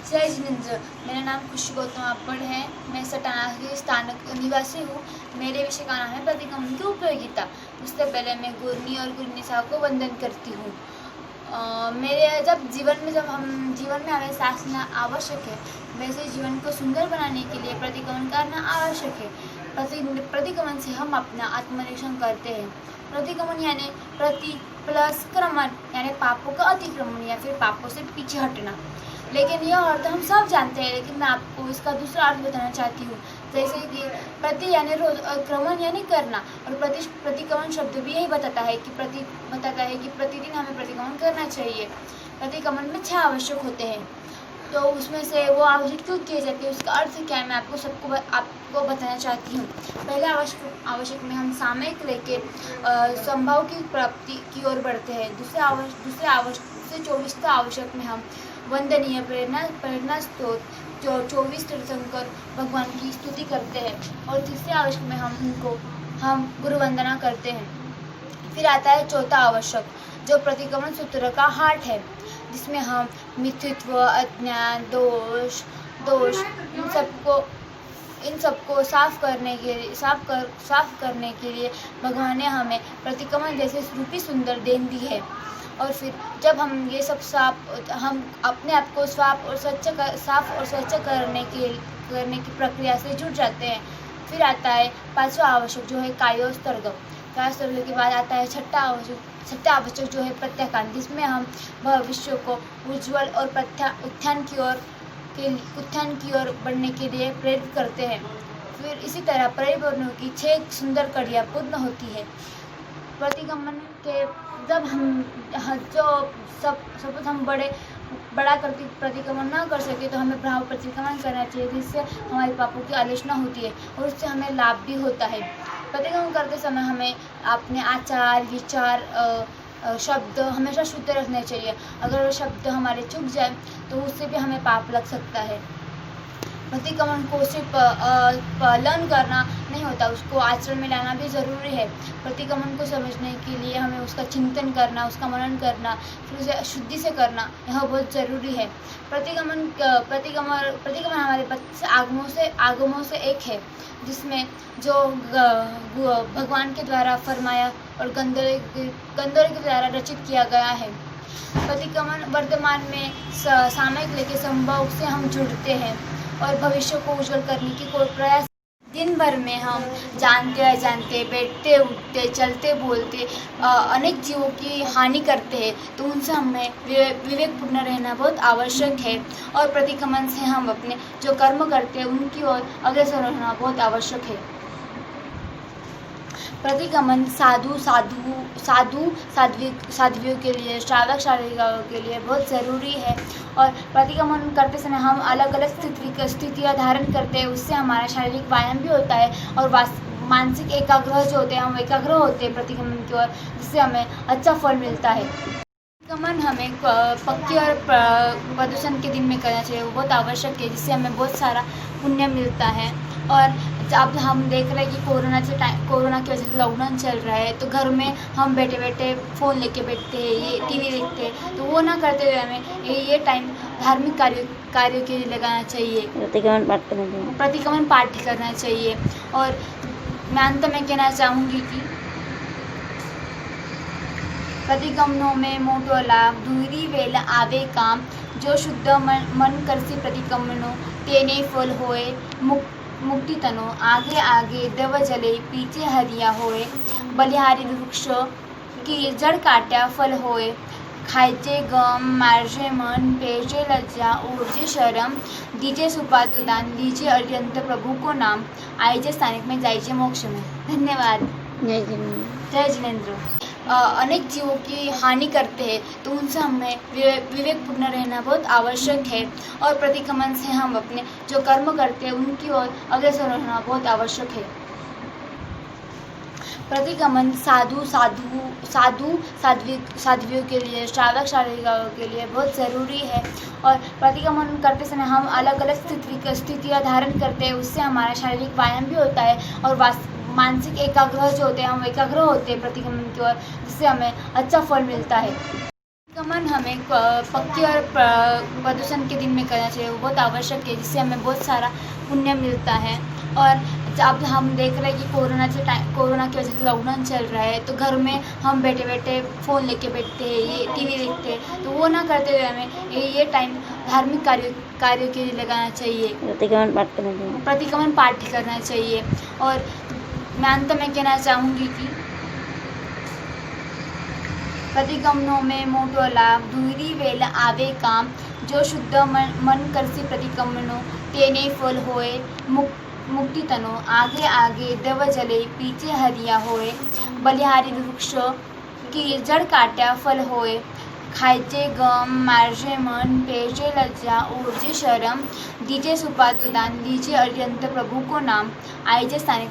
जय जिनेंद्र। मेरा नाम खुशी गौतम आपड़ है। मैं सटाना की स्थानक निवासी हूँ। मेरे विषय का नाम है प्रतिगमन की उपयोगिता। उससे पहले मैं गुरनी और गुरनी साहब को वंदन करती हूँ। मेरे जीवन में हमें सांस लेना आवश्यक है, वैसे जीवन को सुंदर बनाने के लिए प्रतिगमन करना आवश्यक है। प्रतिगमन से हम अपना आत्मनिरीक्षण करते हैं। प्रतिगमन यानी प्रति प्लस क्रमण यानी पापों का अतिक्रमण या फिर पापों से पीछे हटना। लेकिन यह अर्थ हम सब जानते हैं, लेकिन मैं आपको इसका दूसरा अर्थ बताना चाहती हूँ। जैसे कि प्रति यानी रोज और क्रमण यानी करना, और प्रतिगमन शब्द भी यही बताता है कि प्रतिदिन हमें प्रतिगमन करना चाहिए। प्रतिगमन में 6 आवश्यक होते हैं, तो उसमें से वो आवश्यक क्यों किए जाते हैं, उसका अर्थ क्या है, मैं आपको बताना चाहती हूँ। पहले आवश्यक में हम सामयिक लेके संभव की प्राप्ति की ओर बढ़ते हैं। दूसरे आवश्यक से 24 आवश्यक में हम वंदनीय प्रेरणा स्त्रोत जो 24 तीर्थंकर भगवान की स्तुति करते हैं, और तीसरे आवश्यक में हम गुरु वंदना करते हैं। फिर आता है चौथा आवश्यक जो प्रतिगमन सूत्र का हार्ट है, जिसमें हम मिथ्यात्व, अज्ञान, दोष इन सबको साफ करने के लिए भगवान ने हमें प्रतिगमन जैसे रूपी सुंदर देन दी है। और फिर जब हम ये सब हम अपने आप को साफ और स्वच्छ करने की प्रक्रिया से जुड़ जाते हैं। फिर आता है 5वां आवश्यक जो है कायोत्सर्ग के बाद आता है छठा आवश्यक जो है प्रत्याख्यान, जिसमें हम भविष्य को उज्जवल और उत्थान की ओर बढ़ने के लिए प्रेरित करते हैं। फिर इसी तरह परिवर्तनों की 6 सुंदर कड़ियाँ पूर्ण होती है। प्रतिगमन के जब सपोज हम बड़ा प्रतिगमन ना कर सके, तो हमें प्रभाव प्रतिगमन करना चाहिए, जिससे हमारे पापों की आलोचना होती है और उससे हमें लाभ भी होता है। प्रतिगमन करते समय हमें अपने आचार विचार शब्द हमेशा शुद्ध रखने चाहिए। अगर वो शब्द हमारे चूक जाए तो उससे भी हमें पाप लग सकता है। प्रतिगमन को सिर्फ पालन करना नहीं होता, उसको आचरण में लाना भी ज़रूरी है। प्रतिगमन को समझने के लिए हमें उसका चिंतन करना, उसका मनन करना, फिर उसे शुद्धि से करना, यह बहुत ज़रूरी है। प्रतिगमन हमारे 25 आगमों से एक है, जिसमें जो भगवान के द्वारा फरमाया और गंधर्व के द्वारा रचित किया गया है। प्रतिगमन वर्तमान में सामयिक लेके संभव से हम जुड़ते हैं और भविष्य को उज्जवल करने की कोई प्रयास। दिन भर में हम जानते अजानते बैठते उठते चलते बोलते अनेक जीवों की हानि करते हैं, तो उनसे हमें विवेकपूर्ण रहना बहुत आवश्यक है। और प्रतिगमन से हम अपने जो कर्म करते हैं उनकी ओर अग्रसर रहना बहुत आवश्यक है। प्रतिगमन साध्वियों के लिए, श्रावक श्राविकाओं के लिए बहुत ज़रूरी है। और प्रतिगमन करते समय हम अलग अलग स्थितियाँ धारण करते हैं, उससे हमारा शारीरिक व्यायाम भी होता है और मानसिक एकाग्रह जो होते हैं, हम एकाग्र होते हैं प्रतिगमन की ओर, जिससे हमें अच्छा फल मिलता है। प्रतिगमन हमें पक्की और प्रदूषण के दिन में करना चाहिए, वो बहुत आवश्यक है, जिससे हमें बहुत सारा पुण्य मिलता है। और अब हम देख रहे हैं कि कोरोना की वजह से लॉकडाउन चल रहा है, तो घर में हम बैठे बैठे फ़ोन लेके बैठते हैं, ये टीवी देखते हैं, तो वो ना करते हुए हमें ये टाइम धार्मिक कार्यों के लिए लगाना चाहिए, प्रतिगमन पाठ करना चाहिए। और मैं अंत में कहना चाहूँगी कि प्रतिगमनों में मोटो लाभ दूरी वेला आवे काम, जो शुद्ध मन करसी प्रतिगमनो तेने फल होए मुक्ति तनो, आगे देव जले पीछे हरिया होए, बलिहारी वृक्ष की जड़ काट्या फल होए, खायचे गम मारजे मन पेजे लज्जा ऊर्जे शरम, दीजे सुपात्र दान दीजे अत्यंत प्रभु को नाम, आईजे स्थानिक में जाइजे मोक्ष में। धन्यवाद। जय जिनेंद्र। अनेक जीवों की हानि करते हैं, तो उनसे हमें विवेकपूर्ण रहना बहुत आवश्यक है। और प्रतिगमन से हम अपने जो कर्म करते हैं उनकी ओर अग्रसर रहना बहुत आवश्यक है। प्रतिगमन साध्वियों के लिए, श्रावक श्राविकाओं के लिए बहुत ज़रूरी है। और प्रतिगमन करते समय हम अलग अलग स्थितियाँ धारण करते हैं, उससे हमारा शारीरिक व्यायाम भी होता है और मानसिक एकाग्रह जो होते हैं, हम एकाग्र होते हैं प्रतिगमन की ओर, जिससे हमें अच्छा फल मिलता है। प्रतिक्रमण हमें पक्की और प्रदूषण के दिन में करना चाहिए, वो बहुत आवश्यक है, जिससे हमें बहुत सारा पुण्य मिलता है। और जब हम देख रहे हैं कि कोरोना की वजह से लॉकडाउन चल रहा है, तो घर में हम बैठे बैठे फ़ोन लेके बैठते हैं, ये टीवी देखते हैं, तो वो ना करते हुए हमें ये टाइम धार्मिक कार्यों के लिए लगाना चाहिए, प्रतिक्रमण पाठ करना चाहिए। और मैं अंत में कहना चाहूँगी कि प्रतिक्रमणों में मोटो लाभ दूरी वेल आवे काम, जो शुद्ध मन करसी प्रतिक्रमणों तेने फल होए मुक्ति तनो, आगे आगे देव जले पीछे हरिया होए, बलिहारी वृक्ष की जड़ काट्या फल होए, खायचे गम मारजे मन पेजे लज्जा ओढ़जे शरम, दीजे सुपात्र दान दीजे अरियंत प्रभु को नाम, आईजे स्थानिक